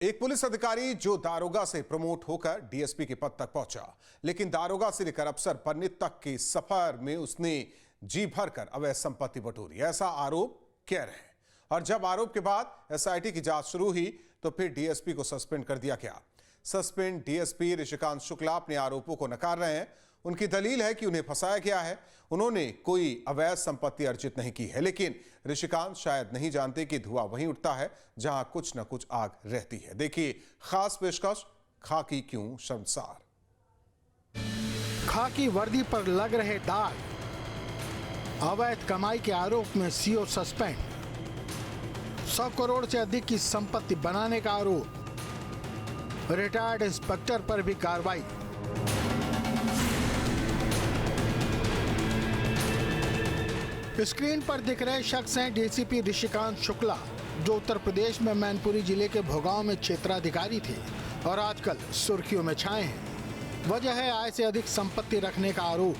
एक पुलिस अधिकारी जो दारोगा से प्रमोट होकर डीएसपी के पद तक पहुंचा, लेकिन दारोगा से लेकर अफसर बनने तक के सफर में उसने जी भरकर अवैध संपत्ति बटोरी, ऐसा आरोप कह रहे हैं। और जब आरोप के बाद एसआईटी की जांच शुरू हुई तो फिर डीएसपी को सस्पेंड कर दिया गया। सस्पेंड डीएसपी ऋषिकांत शुक्ला अपने आरोपों को नकार रहे हैं। उनकी दलील है कि उन्हें फंसाया गया है, उन्होंने कोई अवैध संपत्ति अर्जित नहीं की है। लेकिन ऋषिकांत शायद नहीं जानते कि धुआं वहीं उठता है जहां कुछ न कुछ आग रहती है। देखिए खास पेशकश, खाकी क्यों शर्मसार। खाकी वर्दी पर लग रहे दाग, अवैध कमाई के आरोप में सीओ सस्पेंड, 100 करोड़ से अधिक की संपत्ति बनाने का आरोप, रिटायर्ड इंस्पेक्टर पर भी कार्रवाई। स्क्रीन पर दिख रहे शख्स हैं डीसीपी ऋषिकांत शुक्ला, जो उत्तर प्रदेश में मैनपुरी जिले के भोगांव में क्षेत्राधिकारी थे और आजकल सुर्खियों में छाए हैं। वजह है आय से अधिक संपत्ति रखने का आरोप।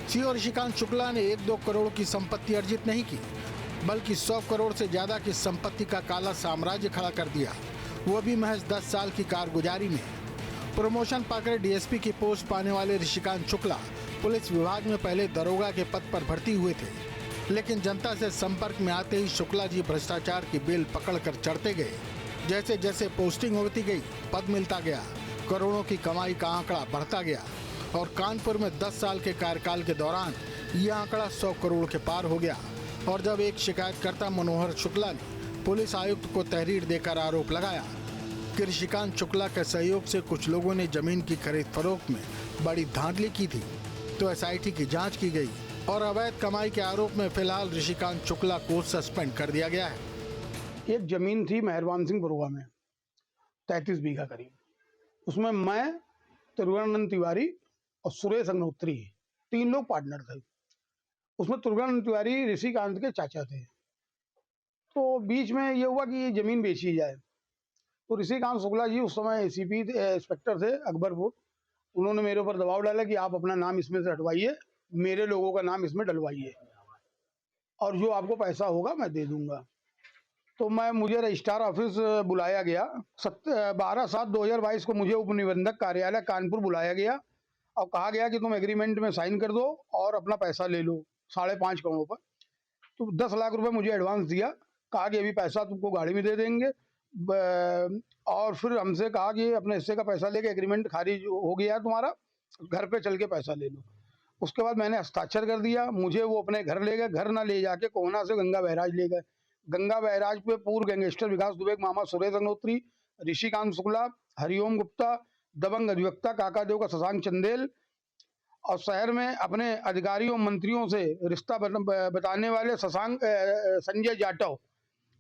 सीओ ऋषिकांत शुक्ला ने 1-2 करोड़ की संपत्ति अर्जित नहीं की, बल्कि 100 करोड़ से ज्यादा की संपत्ति का काला साम्राज्य खड़ा कर दिया, वो भी महज 10 साल की कारगुजारी में। प्रमोशन पाकर डीएसपी की पोस्ट पाने वाले ऋषिकांत शुक्ला पुलिस विभाग में पहले दरोगा के पद पर भर्ती हुए थे, लेकिन जनता से संपर्क में आते ही शुक्ला जी भ्रष्टाचार की बेल पकड़कर चढ़ते गए। जैसे जैसे पोस्टिंग होती गई, पद मिलता गया, करोड़ों की कमाई का आंकड़ा बढ़ता गया और कानपुर में 10 साल के कार्यकाल के दौरान यह आंकड़ा 100 करोड़ के पार हो गया। और जब एक शिकायतकर्ता मनोहर शुक्ला ने पुलिस आयुक्त को तहरीर देकर आरोप लगाया कि ऋषिकांत शुक्ला के सहयोग से कुछ लोगों ने जमीन की खरीद फरोख्त में बड़ी धांधली की थी, तो एसआईटी की जांच की गई और अवैध कमाई के आरोप में फिलहाल ऋषिकांत शुक्ला को सस्पेंड कर दिया गया है। एक जमीन थी मेहरबान सिंह बरुआ में 33 बीघा करीब, उसमें मैं, त्रिगुणानंद तिवारी और सुरेश अग्निहोत्री 3 लोग पार्टनर थे। उसमें त्रिगुणानंद तिवारी ऋषिकांत के चाचा थे। तो बीच में ये हुआ कि ये जमीन बेची जाए, तो ऋषिकांत शुक्ला जी उस समय एसीपी इंस्पेक्टर थे अकबरपुर, उन्होंने मेरे ऊपर दबाव डाला कि आप अपना नाम इसमें से हटवाइए, मेरे लोगों का नाम इसमें डलवाइए और जो आपको पैसा होगा मैं दे दूंगा। तो मुझे रजिस्ट्रार ऑफिस बुलाया गया। 12/7/2022 को मुझे उपनिबंधक कार्यालय कानपुर बुलाया गया और कहा गया कि तुम एग्रीमेंट में साइन कर दो और अपना पैसा ले लो 5.5 करोड़ पर। तो 10 लाख रुपए मुझे एडवांस दिया, कहा कि अभी पैसा तुमको गाड़ी में दे देंगे। और फिर हमसे कहा कि अपने हिस्से का पैसा लेके एग्रीमेंट खारिज हो गया तुम्हारा, घर पे चल के पैसा ले लो। उसके बाद मैंने हस्ताक्षर कर दिया। मुझे वो अपने घर ले गए, घर ना ले जाके कोहना से गंगा बैराज ले गए। गंगा बैराज पे पूर्व गैंगस्टर विकास दुबे के मामा सुरेश अग्निहोत्री, ऋषिकांत शुक्ला, हरिओम गुप्ता, दबंग अधिवक्ता काकादेव का शशांक चंदेल और शहर में अपने अधिकारियों मंत्रियों से रिश्ता बताने वाले संजय जाटव,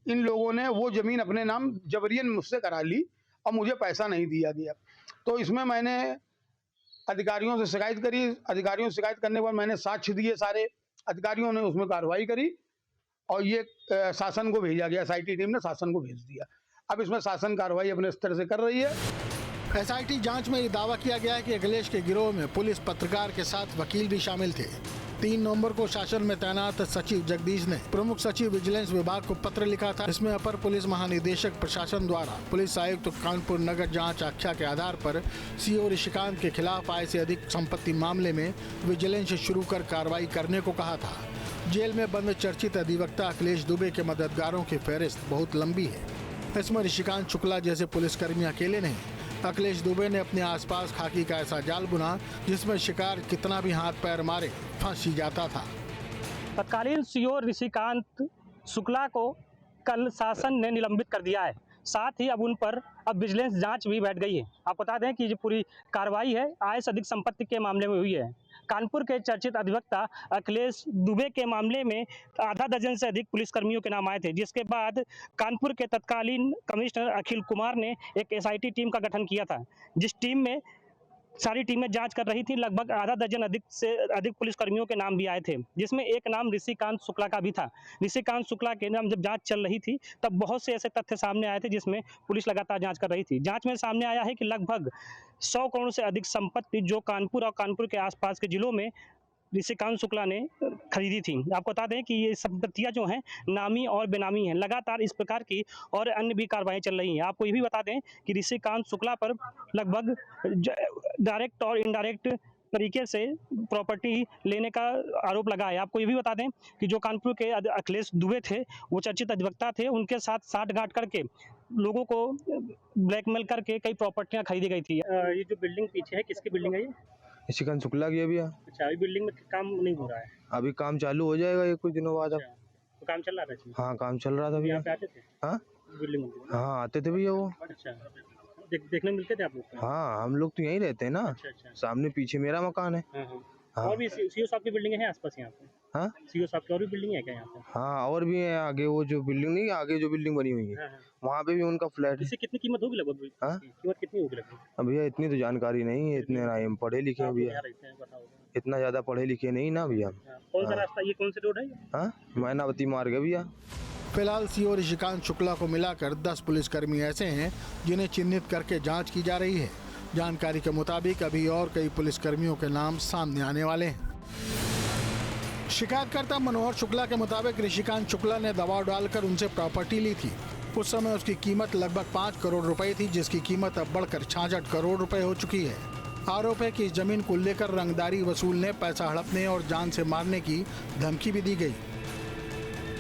इन लोगों ने वो जमीन अपने नाम जबरियन मुझसे करा ली और मुझे पैसा नहीं दिया गया। तो इसमें मैंने अधिकारियों से शिकायत करी। अधिकारियों से शिकायत करने के बाद मैंने साक्ष्य दिए सारे, अधिकारियों ने उसमें कार्रवाई करी और ये शासन को भेजा गया। एसआईटी टीम ने शासन को भेज दिया। अब इसमें शासन कार्रवाई अपने स्तर से कर रही है। एसआईटी जांच में ये दावा किया गया है कि अखिलेश के गिरोह में पुलिस, पत्रकार के साथ वकील भी शामिल थे। 3 नवंबर को शासन में तैनात सचिव जगदीश ने प्रमुख सचिव विजिलेंस विभाग को पत्र लिखा था। इसमें अपर पुलिस महानिदेशक प्रशासन द्वारा पुलिस आयुक्त कानपुर नगर जांच आख्या के आधार पर सीओ ऋषिकांत के खिलाफ आय से अधिक संपत्ति मामले में विजिलेंस शुरू कर कार्रवाई करने को कहा था। जेल में बंद चर्चित अधिवक्ता अखिलेश दुबे के मददगारों की फहरिस्त बहुत लंबी है। इसमें ऋषिकांत शुक्ला जैसे पुलिसकर्मी अकेले नहीं, अखिलेश दुबे ने अपने आसपास खाकी का ऐसा जाल बुना जिसमें शिकार कितना भी हाथ पैर मारे फंस ही जाता था। तत्कालीन सीओ ऋषिकांत शुक्ला को कल शासन ने निलंबित कर दिया है। साथ ही अब उन पर विजिलेंस जांच भी बैठ गई है। आपको बता दें कि जो पूरी कार्रवाई है आय से अधिक संपत्ति के मामले में हुई है। कानपुर के चर्चित अधिवक्ता अखिलेश दुबे के मामले में आधा दर्जन से अधिक पुलिसकर्मियों के नाम आए थे, जिसके बाद कानपुर के तत्कालीन कमिश्नर अखिल कुमार ने एक एसआईटी टीम का गठन किया था, जिस टीम में सारी टीमें जांच कर रही थी। लगभग आधा दर्जन अधिक से अधिक पुलिसकर्मियों के नाम भी आए थे, जिसमें एक नाम ऋषिकांत शुक्ला का भी था। ऋषिकांत शुक्ला के नाम जब जांच चल रही थी तब बहुत से ऐसे तथ्य सामने आए थे जिसमें पुलिस लगातार जांच कर रही थी। जांच में सामने आया है कि लगभग 100 करोड़ से अधिक संपत्ति जो कानपुर और कानपुर के आसपास के जिलों में ऋषिकांत शुक्ला ने खरीदी थी। आपको बता दें कि ये संपत्तियां जो हैं नामी और बेनामी हैं। लगातार इस प्रकार की और अन्य भी कार्रवाई चल रही हैं। आपको ये भी बता दें कि ऋषिकांत शुक्ला पर लगभग डायरेक्ट और इनडायरेक्ट तरीके से प्रॉपर्टी लेने का आरोप लगा है। आपको ये भी बता दें कि जो कानपुर के अखिलेश दुबे थे, वो चर्चित अधिवक्ता थे, उनके साथ साठगांठ करके लोगों को ब्लैकमेल करके कई प्रॉपर्टियां खरीदी गई थी। ये जो बिल्डिंग पीछे है, किसकी बिल्डिंग है ये? ऋषिकांत शुक्ला की अभी। अच्छा, अभी बिल्डिंग में काम नहीं हो रहा है? अभी काम चालू हो जाएगा ये कुछ दिनों बाद। अब तो काम चल रहा था इसमें? हाँ, काम चल रहा था भैया। यहाँ पे आते थे? हाँ बिल्डिंग में? हाँ, आते थे भैया वो। अच्छा, देखने मिलते थे आप लोग? हाँ, हम लोग तो यहीं रहते हैं ना। अच्छा अच्छा। सामने पीछे मेरा मकान है। हाँ। और भी सीओ साहब की बिल्डिंग है आसपास यहाँ पे? हाँ, सीओ साहब की और भी बिल्डिंग है क्या यहाँ पे? हाँ, और भी है आगे। वो जो बिल्डिंग नहीं, आगे जो बिल्डिंग बनी हुई है वहाँ पे भी उनका फ्लैट है। इससे कितनी कीमत होगी लगभग? हाँ? कीमत कितनी होगी लगभग? अब भैया इतनी तो जानकारी नहीं है, इतने ना हम पढ़े लिखे हैं भैया, इतना ज्यादा पढ़े लिखे नहीं ना भैया। कौन सा रास्ता, ये कौन सी रोड है? हाँ, मैनावती मार्ग है भैया। फिलहाल सीओ ऋषिकांत शुक्ला को मिलाकर 10 पुलिसकर्मी ऐसे हैं जिन्हें चिन्हित करके जांच की जा रही है। जानकारी के मुताबिक अभी और कई पुलिसकर्मियों के नाम सामने आने वाले हैं। शिकायतकर्ता मनोहर शुक्ला के मुताबिक ऋषिकांत शुक्ला ने दबाव डालकर उनसे प्रॉपर्टी ली थी। उस समय उसकी कीमत लगभग 5 करोड़ रुपए थी, जिसकी कीमत अब बढ़कर 66 करोड़ रुपए हो चुकी है। आरोप है कि इस जमीन को लेकर रंगदारी वसूलने, पैसा हड़पने और जान से मारने की धमकी भी दी गई।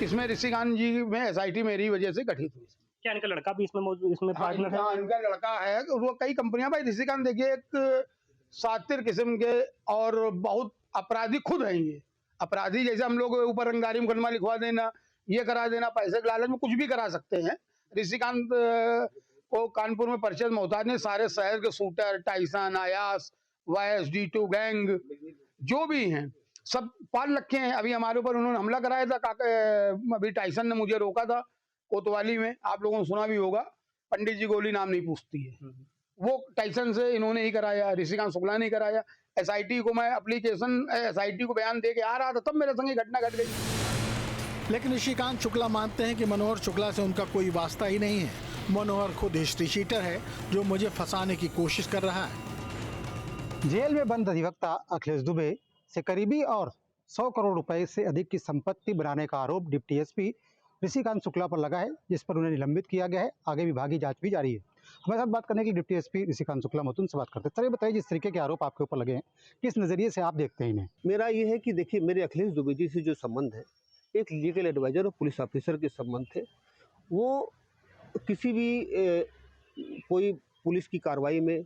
इसमें ऋषिकांत जी में एसआईटी मेरी वजह से गठित हुई। क्या इनका लड़का भी इसमें पार्टनर है? हाँ, इनका लड़का है। वो कई कंपनियां, भाई ऋषिकांत देखिए एक सातिर किस्म के और बहुत अपराधी खुद हैं। ये अपराधी जैसे हम लोग ऊपर रंगदारी मुकदमा लिखवा देना, ये करा देना, पैसे के लालच में कुछ भी करा सकते हैं। ऋषिकांत को कानपुर में परिचय मोहताज ने सारे शहर के शूटर, टाइसन, आयास, वायस, D2 गैंग जो भी हैं सब पाल रखे हैं। अभी हमारे ऊपर उन्होंने हमला कराया था। अभी टाइसन ने मुझे रोका था कोतवाली में, आप लोगों ने सुना भी होगा। पंडित जी गोली नाम नहीं पूछती है, वो टाइसन से इन्होंने ही कराया, ऋषिकांत शुक्ला ने कराया। एसआईटी को मैं एप्लीकेशन एसआईटी को बयान दे के आ रहा था, तब मेरे संग घटना घट गई। लेकिन ऋषिकांत शुक्ला मानते हैं कि मनोहर शुक्ला से उनका कोई वास्ता ही नहीं है। मनोहर खुद हिस्ट्री शीटर है जो मुझे फंसाने की कोशिश कर रहा है। जेल में बंद अधिवक्ता अखिलेश दुबे से करीबी और 100 करोड़ रुपए से अधिक की संपत्ति बनाने का आरोप डिप्टी एसपी ऋषिकांत शुक्ला पर लगा है, जिस पर उन्हें निलंबित किया गया है। आगे विभागीय जांच भी जारी है। हमारे साथ बात करने के लिए डिप्टी एसपी ऋषिकांत शुक्ला मौजूद से बात करते हैं। सर, ये बताइए, जिस तरीके के आरोप आपके ऊपर लगे हैं, किस नजरिए से आप देखते हैं इन्हें? मेरा ये है कि देखिए, मेरे अखिलेश दुबे जी से जो संबंध है, एक लीगल एडवाइजर और पुलिस ऑफिसर के संबंध थे। वो किसी भी कोई पुलिस की कार्रवाई में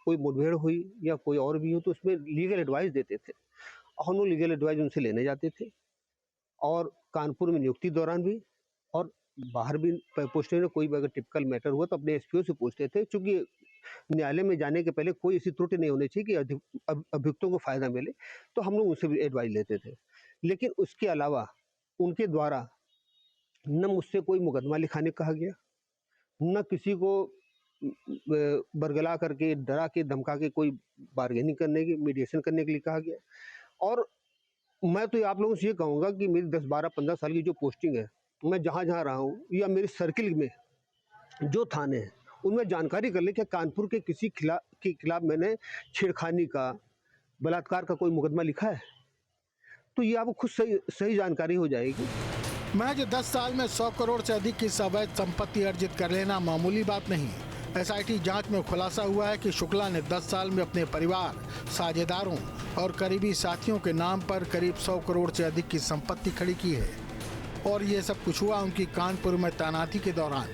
कोई मुठभेड़ हुई या कोई और भी हो तो उसमें लीगल एडवाइस देते थे। हम लोग लीगल एडवाइस उनसे लेने जाते थे, और कानपुर में नियुक्ति दौरान भी और बाहर भी पोस्टिंग में कोई भी अगर टिपिकल मैटर हुआ तो अपने एसपीओ से पूछते थे, क्योंकि न्यायालय में जाने के पहले कोई ऐसी त्रुटि नहीं होनी चाहिए कि अभियुक्तों को फायदा मिले, तो हम लोग उनसे भी एडवाइस लेते थे। लेकिन उसके अलावा उनके द्वारा न मुझसे कोई मुकदमा लिखाने कहा गया, न किसी को बरगला करके, डरा के, धमका के कोई बार्गेनिंग करने की, मीडिएशन करने के लिए कहा गया। और मैं तो आप लोगों से ये कहूँगा कि मेरी 10, 12, 15 साल की जो पोस्टिंग है, मैं जहाँ जहाँ रहा हूँ या मेरे सर्किल में जो थाने हैं उनमें जानकारी कर ले कि कानपुर के किसी के खिलाफ मैंने छेड़खानी का, बलात्कार का कोई मुकदमा लिखा है, तो ये आपको खुद सही जानकारी हो जाएगी। महज 10 साल में 100 करोड़ से अधिक की अवैध संपत्ति अर्जित कर लेना मामूली बात नहीं। एसआईटी जांच में खुलासा हुआ है कि शुक्ला ने 10 साल में अपने परिवार, साझेदारों और करीबी साथियों के नाम पर करीब 100 करोड़ से अधिक की संपत्ति खड़ी की है। और ये सब कुछ हुआ उनकी कानपुर में तैनाती के दौरान।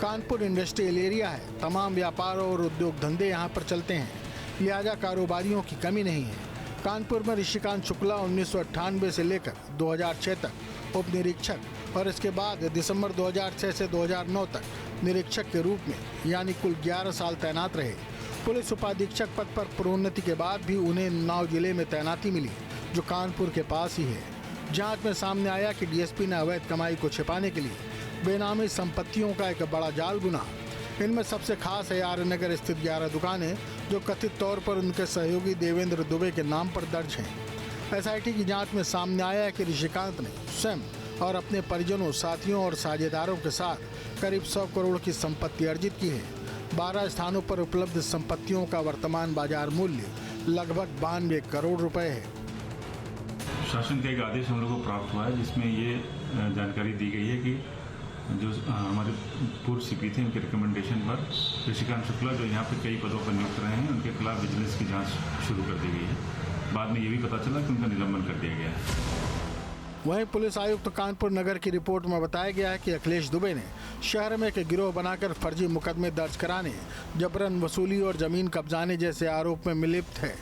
कानपुर इंडस्ट्रियल एरिया है, तमाम व्यापार और उद्योग धंधे यहाँ पर चलते हैं, लिहाजा कारोबारियों की कमी नहीं है। कानपुर में ऋषिकांत शुक्ला 1998 से लेकर 2006 तक उप निरीक्षक और इसके बाद दिसंबर 2006 से 2009 तक निरीक्षक के रूप में, यानी कुल 11 साल तैनात रहे। पुलिस उपाधीक्षक पद पर प्रोन्नति के बाद भी उन्हें उन्नाव जिले में तैनाती मिली, जो कानपुर के पास ही है। जांच में सामने आया कि डीएसपी ने अवैध कमाई को छिपाने के लिए बेनामी संपत्तियों का एक बड़ा जाल बुना। इनमें सबसे खास है आर्य नगर स्थित 11 दुकानें, जो कथित तौर पर उनके सहयोगी देवेंद्र दुबे के नाम पर दर्ज हैं। एसआईटी की जांच में सामने आया है कि ऋषिकांत ने स्वयं और अपने परिजनों, साथियों और साझेदारों के साथ करीब 100 करोड़ की संपत्ति अर्जित की है। 12 स्थानों पर उपलब्ध संपत्तियों का वर्तमान बाजार मूल्य लगभग 92 करोड़ रुपए है। शासन का एक आदेश हम लोग को प्राप्त हुआ है जिसमें ये जानकारी दी गई है कि जो हमारे पूर्व सीपी थे उनके रिकमेंडेशन पर ऋषिकांत शुक्ला जो यहाँ पर कई पदों पर नियुक्त रहे हैं उनके खिलाफ विजिलेंस की जांच शुरू कर दी गई है। बाद में ये भी पता चला कि उनका निलंबन कर दिया गया है। वहीं पुलिस आयुक्त कानपुर नगर की रिपोर्ट में बताया गया है कि अखिलेश दुबे ने शहर में एक गिरोह बनाकर फर्जी मुकदमे दर्ज कराने, जबरन वसूली और जमीन कब्जाने जैसे आरोप में लिप्त है।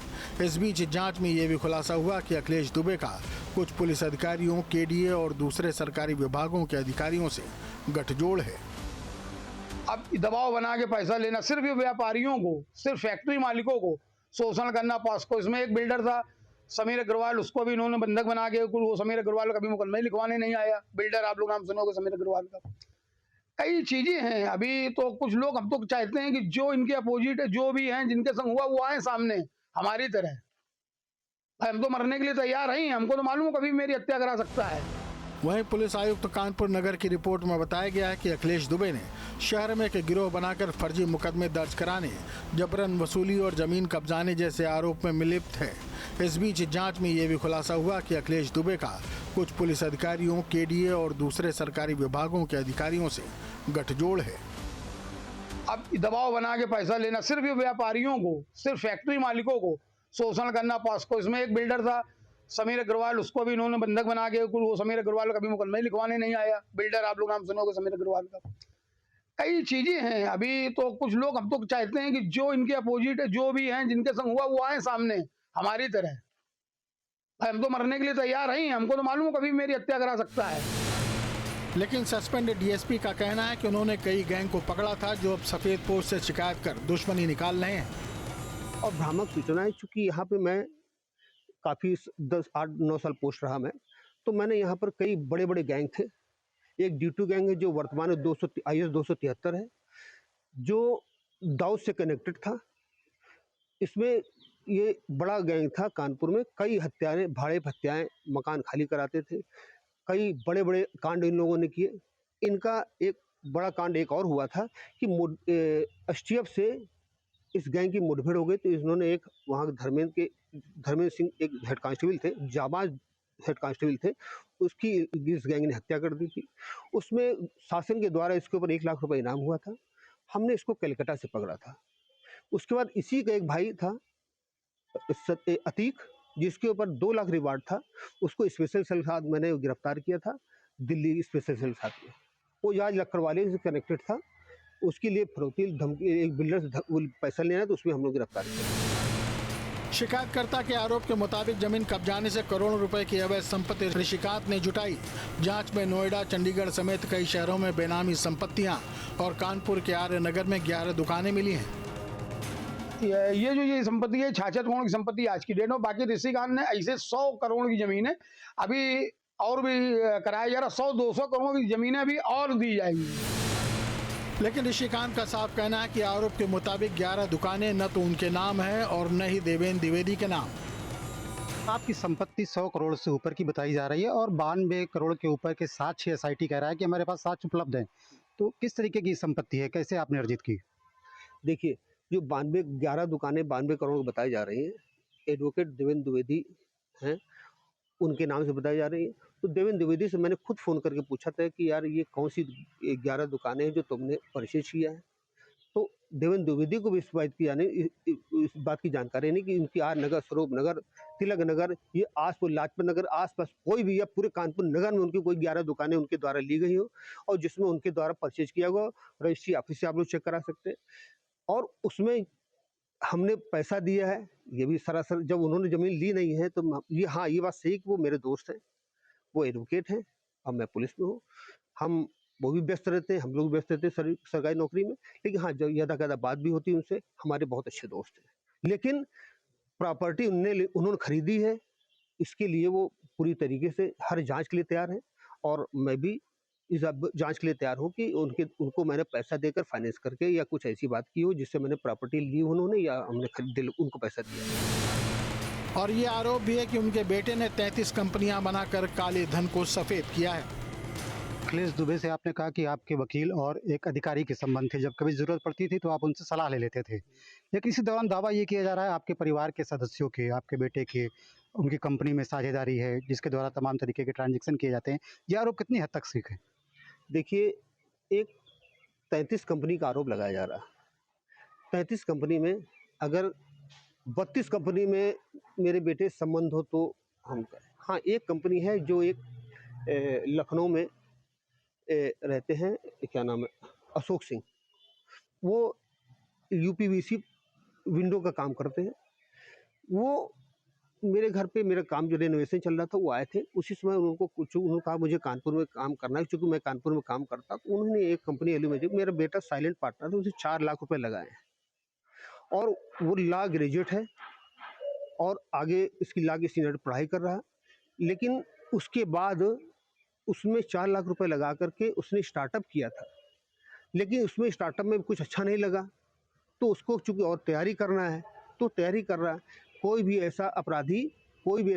इस बीच जांच में ये भी खुलासा हुआ कि अखिलेश दुबे का कुछ पुलिस अधिकारियों, केडीए और दूसरे सरकारी विभागों के अधिकारियों से गठजोड़ है। अब दबाव बना के पैसा लेना, सिर्फ ये व्यापारियों को, सिर्फ फैक्ट्री मालिकों को शोषण करना। पॉस्को इसमें एक बिल्डर था समीर अग्रवाल, उसको भी इन्होंने बंधक बना के, वो समीर अग्रवाल कभी मुकदमा ही लिखवाने नहीं आया। बिल्डर आप लोग नाम सुनोगे समीर अग्रवाल का। कई चीजें हैं। अभी तो कुछ लोग हम तो चाहते हैं कि जो इनके अपोजिट है, जो भी हैं जिनके संग हुआ, वो आए सामने हमारी तरह। हम तो मरने के लिए तैयार हैं, हमको तो मालूम कभी मेरी हत्या करा सकता है। वहीं पुलिस आयुक्त कानपुर नगर की रिपोर्ट में बताया गया है कि अखिलेश दुबे ने शहर में एक गिरोह बनाकर फर्जी मुकदमे दर्ज कराने, जबरन वसूली और जमीन कब्जाने जैसे आरोप में लिप्त है। इस बीच जांच में ये भी खुलासा हुआ कि अखिलेश दुबे का कुछ पुलिस अधिकारियों, केडीए और दूसरे सरकारी विभागों के अधिकारियों से गठजोड़ है। अब दबाव बना के पैसा लेना, सिर्फ ये व्यापारियों को, सिर्फ फैक्ट्री मालिकों को शोषण करना। पॉस्को इसमें एक बिल्डर था समीर अग्रवाल, उसको भी इन्होंने बंधक बना के, वो समीर अग्रवाल कभी मुकदमा ही लिखवाने नहीं आया। बिल्डर आप लोग नाम सुनोगे समीर अग्रवाल का। कई चीजें हैं। अभी तो कुछ लोग हम तो चाहते हैं कि जो इनके अपोजिट है, जो भी हैं जिनके संग हुआ, वो आए सामने हमारी तरह। हम तो मरने के लिए तैयार हैं, हमको तो मालूम कभी मेरी हत्या करा सकता है। लेकिन सस्पेंडेड डीएसपी का कहना है कि उन्होंने कई गैंग को पकड़ा था जो अब सफेद पोस्ट से शिकायत कर दुश्मनी निकाल रहे हैं। और भ्रामक सूचनाएं, चूंकि यहाँ पे मैं काफ़ी 10-8-9 साल पोस्ट रहा मैं, तो मैंने यहाँ पर कई बड़े बड़े गैंग थे। एक D2 गैंग है जो वर्तमान में IS 273 है, जो दाऊद से कनेक्टेड था। इसमें ये बड़ा गैंग था कानपुर में, कई हत्याएं, भाड़े हत्याएं, मकान खाली कराते थे, कई बड़े बड़े कांड इन लोगों ने किए। इनका एक बड़ा कांड एक और हुआ था कि STF से इस गैंग की मुठभेड़ हो गई, तो इन्होंने एक वहाँ धर्मेंद्र सिंह एक हेड कांस्टेबल थे, जाबाज हेड कांस्टेबल थे, उसकी इस गैंग ने हत्या कर दी थी। उसमें शासन के द्वारा इसके ऊपर 1 लाख रुपए इनाम हुआ था। हमने इसको कलकत्ता से पकड़ा था। उसके बाद इसी का एक भाई था अतीक, जिसके ऊपर 2 लाख रिवार्ड था। उसको स्पेशल सेल साथ मैंने गिरफ्तार किया था, दिल्ली स्पेशल सेल साथ में। वो आज लखरवाले से कनेक्टेड था। उसके लिए फरोती धमकी, एक बिल्डर से पैसा लेना, तो उसमें हम लोग गिरफ्तार किया। शिकायतकर्ता के आरोप के मुताबिक जमीन कब्जाने से करोड़ों रुपए की अवैध संपत्ति ऋषिकांत ने जुटाई। जांच में नोएडा, चंडीगढ़ समेत कई शहरों में बेनामी संपत्तियां और कानपुर के आर्य नगर में 11 दुकानें मिली हैं। ये संपत्ति है 66 करोड़ की संपत्ति आज की डेट में। बाकी ऋषिकांत ने ऐसे 100 करोड़ की जमीन है, अभी और भी कराया जा रहा। 100-200 करोड़ की जमीनें अभी और दी जाएंगी। लेकिन ऋषिकांत का साफ कहना है कि आरोप के मुताबिक 11 दुकानें न तो उनके नाम है और न ही देवेंद्र द्विवेदी के नाम। आपकी संपत्ति 100 करोड़ से ऊपर की बताई जा रही है और 92 करोड़ के ऊपर के साक्ष्य SIT कह रहा है कि हमारे पास साक्ष्य उपलब्ध हैं। तो किस तरीके की संपत्ति है, कैसे आपने अर्जित की? देखिए, जो 11 दुकानें 92 करोड़ बताई जा रही हैं, एडवोकेट देवेंद्र द्विवेदी हैं, उनके नाम से बताई जा रही है। तो देवेंद्र द्विवेदी से मैंने खुद फ़ोन करके पूछा था कि यार ये कौन सी 11 दुकानें हैं जो तुमने परचेज किया है। तो देवेंद्र द्विवेदी को भी इस बात की जानकारी नहीं कि इनकी आर नगर, स्वरूप नगर, तिलक नगर, ये आसपास लाजपत नगर, आसपास कोई भी या पूरे कानपुर नगर में उनकी कोई 11 दुकानें उनके द्वारा ली गई हो और जिसमें उनके द्वारा परचेज किया हुआ। रजिस्ट्री ऑफिस से आप लोग चेक करा सकते हैं। और उसमें हमने पैसा दिया है, ये भी सरासर। जब उन्होंने ज़मीन ली नहीं है तो ये बात सही कि वो मेरे दोस्त हैं, वो एडवोकेट हैं और मैं पुलिस में हूँ। वो भी व्यस्त रहते हैं, हम लोग भी व्यस्त रहते हैं सरकारी नौकरी में। लेकिन हाँ, जब यदा बात भी होती है उनसे, हमारे बहुत अच्छे दोस्त हैं। लेकिन प्रॉपर्टी उन्होंने खरीदी है, इसके लिए वो पूरी तरीके से हर जांच के लिए तैयार हैं और मैं भी इस जांच के लिए तैयार हूँ कि उनको मैंने पैसा देकर फाइनेंस करके या कुछ ऐसी बात की हो जिससे मैंने प्रॉपर्टी ली उन्होंने या हमने खरीद उनको पैसा दिया। और ये आरोप भी है कि उनके बेटे ने 33 कंपनियां बनाकर काले धन को सफेद किया है। अखिलेश दुबे से आपने कहा कि आपके वकील और एक अधिकारी के संबंध थे, जब कभी ज़रूरत पड़ती थी तो आप उनसे सलाह ले लेते थे। लेकिन इसी दौरान दावा ये किया जा रहा है आपके परिवार के सदस्यों के, आपके बेटे के, उनकी कंपनी में साझेदारी है जिसके द्वारा तमाम तरीके के ट्रांजैक्शन किए जाते हैं। ये आरोप कितनी हद तक सही है? देखिए, एक 33 कंपनी का आरोप लगाया जा रहा है। 33 कंपनी में अगर 32 कंपनी में मेरे बेटे संबंध हो तो हम कहें। हाँ, एक कंपनी है जो एक लखनऊ में रहते हैं, क्या नाम है, अशोक सिंह। वो यूपीवीसी विंडो का काम करते हैं। वो मेरे घर पे मेरा काम जो रेनोवेशन चल रहा था वो आए थे। उसी समय उन्होंने कहा मुझे कानपुर में काम करना है, क्योंकि मैं कानपुर में काम करता। तो उन्होंने एक कंपनी एल्यूमिनियम, मेरा बेटा साइलेंट पार्टनर था, उसे 4 लाख रुपए लगाए हैं। और वो लॉ ग्रेजुएट है और आगे इसकी लॉ की सीनियर पढ़ाई कर रहा है। लेकिन उसके बाद उसमें 4 लाख रुपए लगा करके उसने स्टार्टअप किया था, लेकिन उसमें स्टार्टअप में कुछ अच्छा नहीं लगा, तो उसको चूँकि और तैयारी करना है तो तैयारी कर रहा है। कोई भी ऐसा अपराधी, कोई भी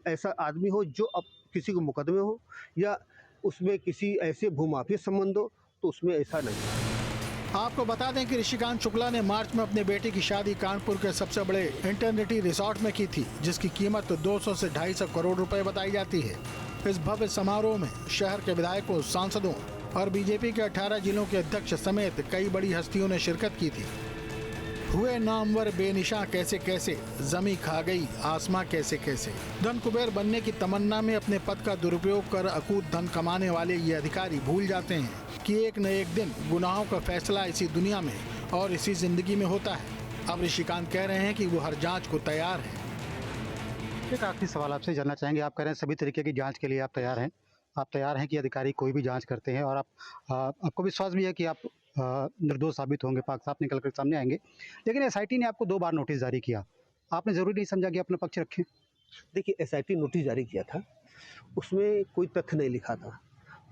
ऐसा आदमी हो जो अब किसी को मुकदमे हो या उसमें किसी ऐसे भूमाफिया संबंध हो, तो उसमें ऐसा नहीं है। आपको बता दें कि ऋषिकांत शुक्ला ने मार्च में अपने बेटे की शादी कानपुर के सबसे बड़े इंटरनिटी रिसोर्ट में की थी, जिसकी कीमत 200 से 250 करोड़ रुपए बताई जाती है। इस भव्य समारोह में शहर के विधायकों, सांसदों और बीजेपी के 18 जिलों के अध्यक्ष समेत कई बड़ी हस्तियों ने शिरकत की थी। हुए नामवर बेनिशां कैसे कैसे, जमी खा गई आसमां कैसे कैसे। धन कुबेर बनने की तमन्ना में अपने पद का दुरुपयोग कर अकूत धन कमाने वाले ये अधिकारी भूल जाते हैं कि एक न एक दिन गुनाहों का फैसला इसी दुनिया में और इसी जिंदगी में होता है। अब ऋषिकांत कह रहे हैं कि वो हर जांच को तैयार है। एक आखिरी सवाल आपसे जानना चाहेंगे, आप कह रहे हैं सभी तरीके की जांच के लिए आप तैयार हैं। आप तैयार हैं कि अधिकारी कोई भी जांच करते हैं और आपको विश्वास भी है कि आप निर्दोष साबित होंगे, पाक साफ निकल कर सामने आएंगे। लेकिन एसआईटी ने आपको 2 बार नोटिस जारी किया, आपने ज़रूरी नहीं समझा कि अपना पक्ष रखें? देखिए, एसआईटी नोटिस जारी किया था, उसमें कोई तथ्य नहीं लिखा था।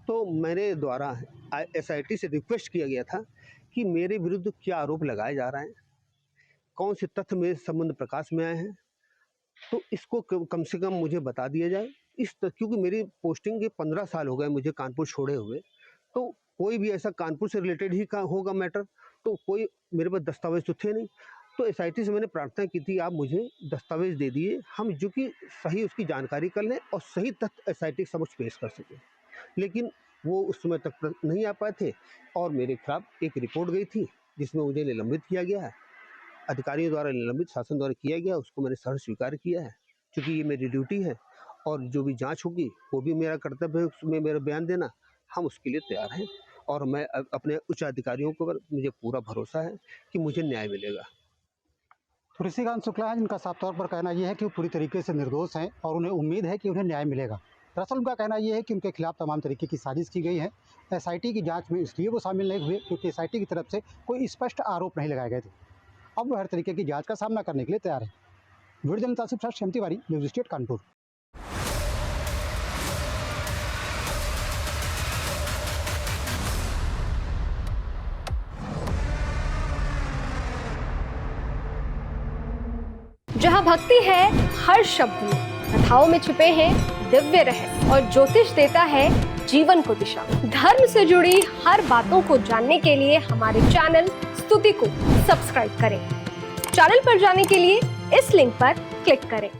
तो मेरे द्वारा एसआईटी से रिक्वेस्ट किया गया था कि मेरे विरुद्ध क्या आरोप लगाए जा रहे हैं, कौन से तथ्य मेरे संबंध प्रकाश में आए हैं, तो इसको कम से कम मुझे बता दिया जाए। क्योंकि मेरी पोस्टिंग के 15 साल हो गए मुझे कानपुर छोड़े हुए, तो कोई भी ऐसा कानपुर से रिलेटेड ही का होगा मैटर, तो कोई मेरे पास दस्तावेज तो थे नहीं। तो एसआईटी से मैंने प्रार्थना की थी, आप मुझे दस्तावेज दे दिए, हम जो कि सही उसकी जानकारी कर लें और सही तथ्य एसआईटी के समक्ष पेश कर सकें। लेकिन वो उस समय तक नहीं आ पाए थे और मेरे खिलाफ एक रिपोर्ट गई थी जिसमें मुझे निलंबित किया गया है। अधिकारियों द्वारा निलंबित, शासन द्वारा किया गया, उसको मैंने सहर्ष स्वीकार किया है, क्योंकि ये मेरी ड्यूटी है और जो भी जांच होगी वो भी मेरा कर्तव्य है, उसमें मेरा बयान देना। हम उसके लिए तैयार हैं और मैं अपने उच्च अधिकारियों को मुझे पूरा भरोसा है कि मुझे न्याय मिलेगा। तो ऋषिकांत शुक्ला है जिनका साफ तौर पर कहना यह है कि वो पूरी तरीके से निर्दोष हैं और उन्हें उम्मीद है कि उन्हें न्याय मिलेगा। दरअसल उनका कहना यह है कि उनके खिलाफ तमाम तरीके की साजिश की गई है। एसआईटी की जांच में इसलिए वो शामिल नहीं हुए क्योंकि एसआईटी की तरफ से कोई स्पष्ट आरोप नहीं लगाए गए थे। अब वो हर तरीके की जांच का सामना करने के लिए तैयार है। Video journalist Asif Shah, Shyam Tiwari, news state Kanpur. जहाँ भक्ति है हर शब्द में, कथाओं में छुपे हैं दिव्य रहस्य और ज्योतिष देता है जीवन को दिशा। धर्म से जुड़ी हर बातों को जानने के लिए हमारे चैनल स्तुति को सब्सक्राइब करें। चैनल पर जाने के लिए इस लिंक पर क्लिक करें।